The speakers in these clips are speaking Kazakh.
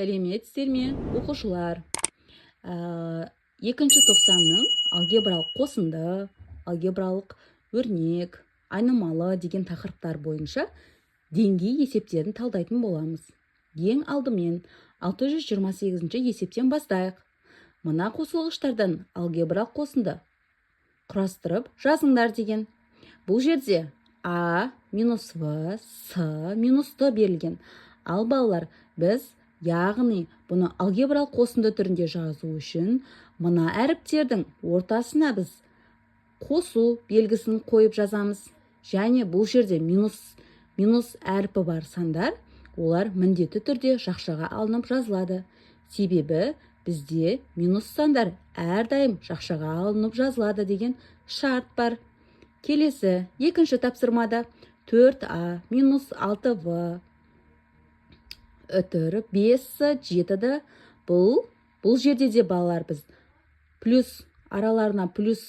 Сәлеметсіздер ме, оқушылар? Екінші тоқсанның алгебралық қосынды, алгебралық өрнек, айнымалы деген тақырыптар бойынша деңгей есептерін талдайтын боламыз. Ең алдымен 628 есептен бастайық. Мына қосылғыштардан алгебралық қосынды құрастырып жазыңдар деген. Бұл жерде А минус В, С минус Т берілген. Ал балалар, біз яғни бұны алгебралық қосынды түрінде жазу үшін мына әріптердің ортасына біз қосу белгісін қойып жазамыз. Және бұл жерде минус әріпі бар сандар, олар міндетті түрде жақшаға алынып жазылады. Себебі бізде минус сандар әрдайым жақшаға алынып жазылады деген шарт бар. Келесі, екінші тапсырмада 4А минус 6В үтір 5С 7-ді. Бұл жерде де балалар біз плюс араларына плюс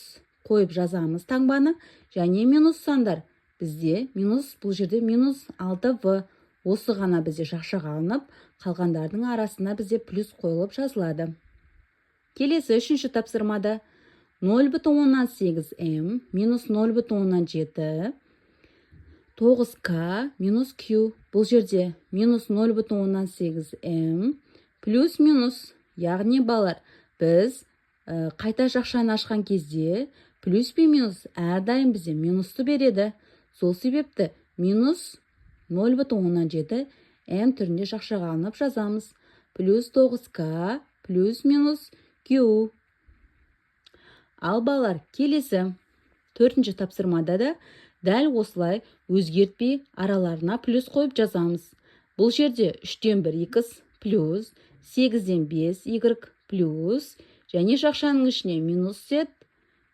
қойып жазамыз таңбаны. Және минус сандар бізде бұл жерде минус 6В. Осы ғана бізде жақшаға алынып, қалғандардың арасына бізде плюс қойылып жазылады. Келесі, үшінші тапсырмада 0,8М минус 0,7 9К минус Q. Бұл жерде минус 0,8М плюс минус. Яғни балар, біз қайта жақшаны ашқан кезде плюс пен минус әрдайым бізде минусты береді. Сол себепті минус 0,7 М түрінде жақшаға алынып жазамыз. Плюс 9К плюс минус Q. Ал балар, келесі төртінші тапсырмада да дәл осылай өзгертпей араларына плюс қойып жазамыз. Бұл жерде 3-тен 1x плюс 8-ден 5y плюс және жақшаның ішіне минус z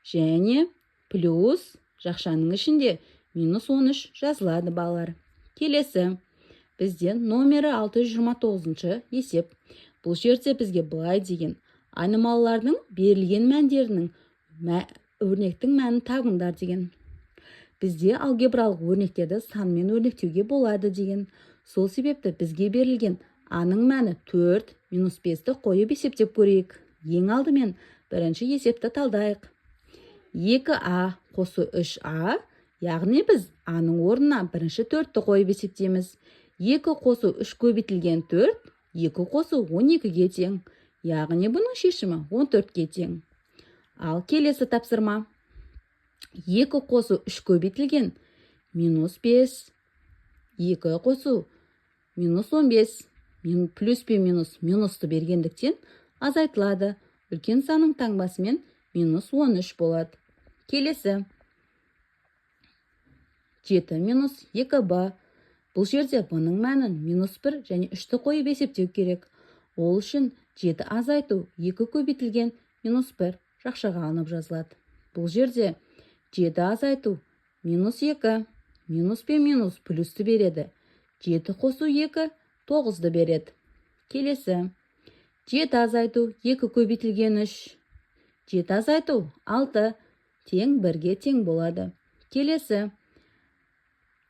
және плюс жақшаның ішінде минус 13 жазылады балар. Келесі бізде номері 629 есеп. Бұл жерде бізге былай деген: айнымалылардың берілген мәндерінің өрнектің мәнін табыңдар деген. Бізде алгебралық өрнектерді санмен өрнектеуге болады деген. Сол себепті бізге берілген А-ның мәні 4 минус 5-ті қойып есептеп көрейік. Ең алдымен бірінші есепті талдайық. 2А қосу 3А, яғни біз А-ның орнына бірінші 4-ті қойып есептеміз. 2 қосу 3 көбейтілген 4, 2 қосу 12-ге тең. Яғни бұның шешімі 14-ге тең. Ал келесі тапсырма. 2 қосу 3 көбейтілген минус 5, 2 қосу минус 15, плюс пен минусты бергендіктен азайтылады. Үлкен санның таңбасымен минус 13 болады. Келесі 7 минус 2b. Бұл жерде бұның мәнін минус 1 және 3-ті қойып есептеу керек. Ол үшін 7 азайту 2 көбейтілген минус 1 жақшаға алынып жазылады. Бұл жерде 7 азайту минус 2, минус пен минус плюсті береді. 7 қосу 2, 9-ды береді. Келесі 7 азайту 2 көбейтілген 3, 7 азайту 6 тең 1-ге тең болады. Келесі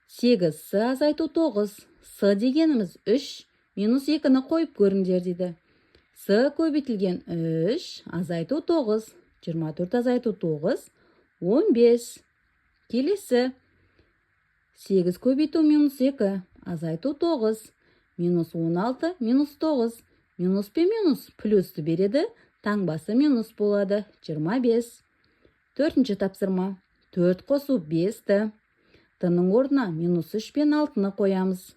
8С азайту 9. С дегеніміз 3 минус 2-ні қойып көріңдер дейді. С көбейтілген 3 азайту 9. 24 азайту 9, 15. Келесі 8 көбейту минус 2 азайту 9. Минус 16, минус 9. Минус пен минус плюсті береді. Таңбасы минус болады. 25. Төртінші тапсырма. 4 қосу 5-ті. Тының орнына минус 3 пен 6-ны қоямыз.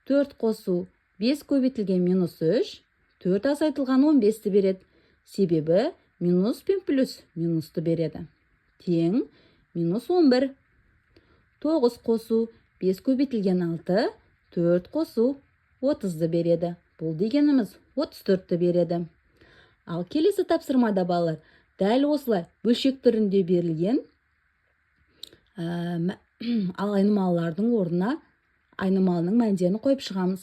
4 қосу 5 көбейтілген минус 3, 4 азайтылған 15-ті береді. Себебі минус пен плюс минусты береді. Тең минус 11. 9 қосу 5 көбейтілген 6, 4 қосу 30-ды береді. Бұл дегеніміз 34-ті береді. Ал келесі тапсырмада балалар, дәл осылай бөлшек түрінде берілген ал айнымалылардың орнына айнымалының мәндерін қойып шығамыз.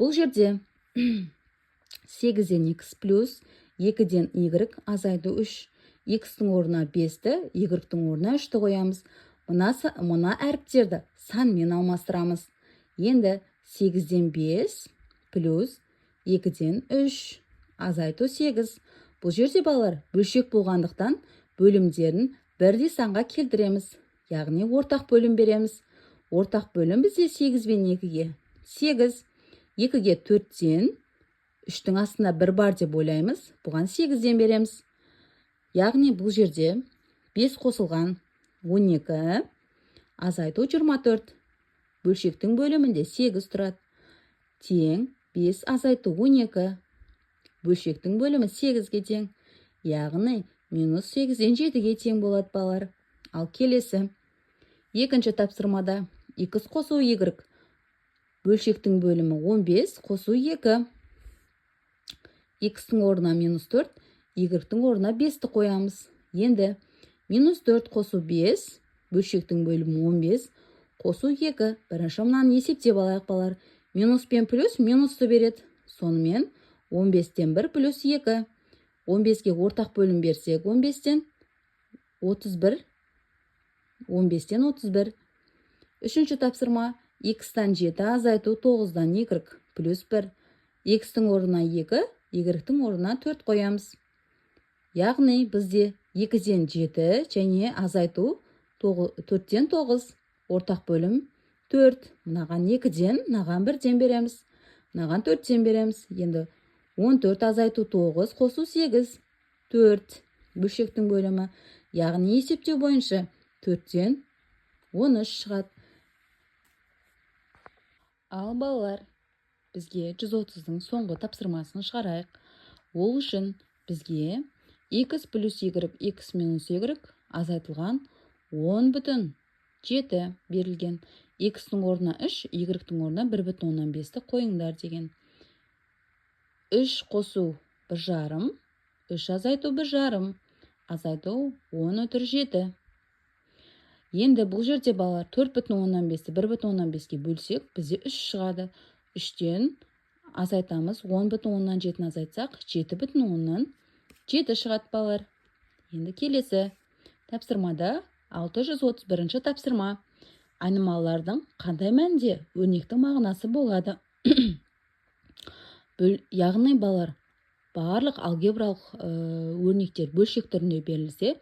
Бұл жерде 8-ден x плюс 2-ден y азайту 3. X-тің орнына 5-ті, y-тің орнына 3-ті қоямыз. Мына әріптерді санмен алмастырамыз. Енді 8-ден 5 плюс 2-ден 3 азайту 8. Бұл жерде балалар бөлшек болғандықтан бөлімдерін бірдей санға келтіреміз. Яғни ортақ бөлім береміз. Ортақ бөлім бізде 8 бен 2-ге. 8. 2-ге 4-ден 3-тің астында 1 бар деп ойлаймыз. Бұған 8-ден береміз. Яғни бұл жерде 5 қосылған 12 азайту 24. Бөлшектің бөлімінде 8 тұрады. Тең 5 азайту 12. Бөлшектің бөлімі 8-ге тең. Яғни минус 8-ден 7-ге тең болады балалар. Ал келесі. Екінші тапсырмада x қосу y. Бөлшектің бөлімі 15 қосу 2. X-тің орнына минус 4, y-тің орнына 5-ті қоямыз. Енді минус 4 қосу 5, бөлшектің бөлімі 15 қосу 2. Бірінші мынаны есептеп алайық балалар. Минус пен плюс минусты береді. Сонымен 15-тен 1 плюс 2. 15-ге ортақ бөлім берсек 15-тен 31. 15-тен 31. Үшінші тапсырма. X-тан 7 азайту 9-дан y плюс 1. X-тің орнына 2, y-тің орнына 4 қоямыз. Яғни бізде 2-ден 7 және азайту 4-тен 9. Ортақ бөлім 4. Мынаған 2-ден, мынаған 1-ден береміз. Мынаған 4-ден береміз. Енді 14 азайту 9 қосу 8. 4. Бөлшектің бөлімі. Яғни есептеу бойынша 4-ден 13 шығады. Ал балалар, бізге 130-дың соңғы тапсырмасын шығарайық. Ол үшін бізге x плюс y, x минус y азайтылған 10,7 берілген. X-тің орнына 3, y-тің орнына 1,5-ті қойыңдар деген. 3 қосу 1,5, 3 азайту 1,5, азайту 10,7. Енді бұл жерде балалар 4,5-ті 1,5-ге бөлсек, бізде 3 шығады. 3-тен азайтамыз, 10,7-ні азайтсақ, 7,7 шығады балалар. Енді келесі тапсырмада 631-ші тапсырма. Айнымалылардың қандай мәнде өрнектің мағынасы болады? Яғни балалар, барлық алгебралық өрнектер бөлшек түрінде берілсе,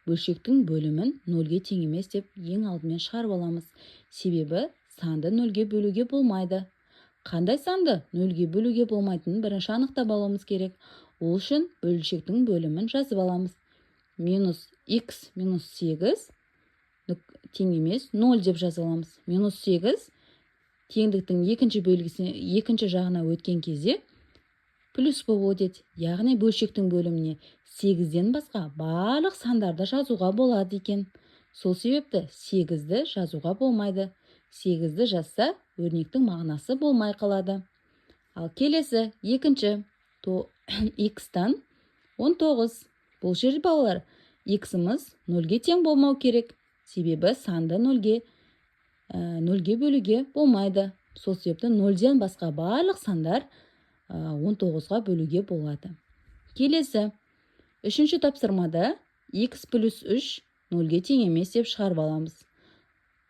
бөлшектің бөлімін 0-ге тең емес деп ең алдымен шығарып аламыз. Себебі санды 0-ге бөлуге болмайды. Қандай санды 0-ге бөлуге болмайтынын бірінші анықтап алуымыз керек. Ол үшін бөлшектің бөлімін жазып аламыз. Минус x минус 8 тең емес 0 деп жазып аламыз. Минус 8 теңдіктің екінші жағына өткен кезде плюс болып өтеді. Яғни бөлшектің бөліміне 8-ден басқа барлық сандарды жазуға болады екен. Сол себепті 8-ді жазуға болмайды. 8-ді жазса, өрнектің мағынасы болмай қалады. Ал келесі екінші. X-тан 19. Бұл жер балалар, X-іміз 0-ге тең болмау керек. Себебі санды 0-ге бөлуге болмайды. Сол себепті 0-ден басқа барлық сандар 19-ға бөлуге болады. Келесі. Үшінші тапсырмада x плюс 3 0-ге тең емес деп шығарып аламыз.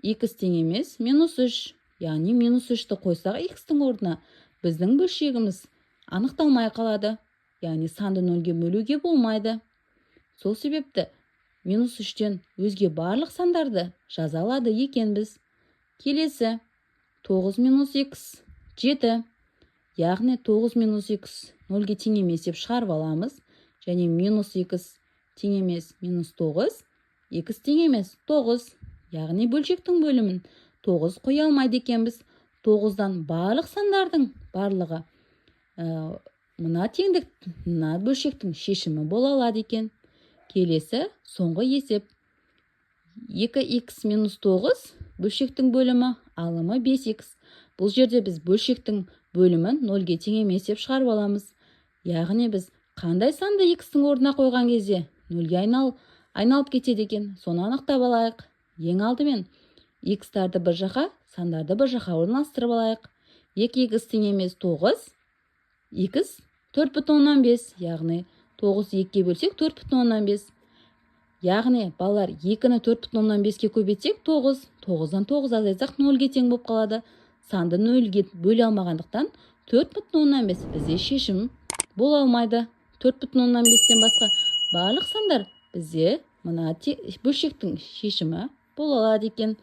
X тең емес минус 3. Яғни минус 3-ті қойсақ x-тің орнына біздің бөлшегіміз анықталмай қалады. Яғни санды 0-ге бөлуге болмайды. Сол себепті минус 3-тен өзге барлық сандарды жаза алады екенбіз. Келесі. 9 минус x 7. Яғни 9 минус x 0-ге тең емес деп шығарып аламыз. Және минус x тең емес минус 9. X тең емес 9. Яғни бөлшектің бөлімін 9 қоя алмайды екенбіз. 9-дан барлық сандардың барлығы мына теңдік, мына бөлшектің шешімі бола алады екен. Келесі соңғы есеп. 2x минус 9 бөлшектің бөлімі алымы 5x. Бұл жерде біз бөлшектің бөлімін 0-ге тең емес деп шығарып аламыз. Яғни біз қандай санды x-тің орнына қойған кезде 0-ге айналып кетеді екен. Соны анықтап алайық. Ең алдымен x-тарды бір жаққа, сандарды бір жаққа орналастырып алайық. 2x тең емес 9, x 4,5. Яғни 9 2-ге бөлсек 4,5. Яғни балалар 2-ні 4,5-ке көбейтсек 9. 9-дан 9 азайтсақ 0-ге тең болып қалады. санды нөлге бөле алмағандықтан 4,5 бізде шешім бола алмайды. 4,5-тен басқа барлық сандар бізде мына бөлшектің шешімі бола алады екен.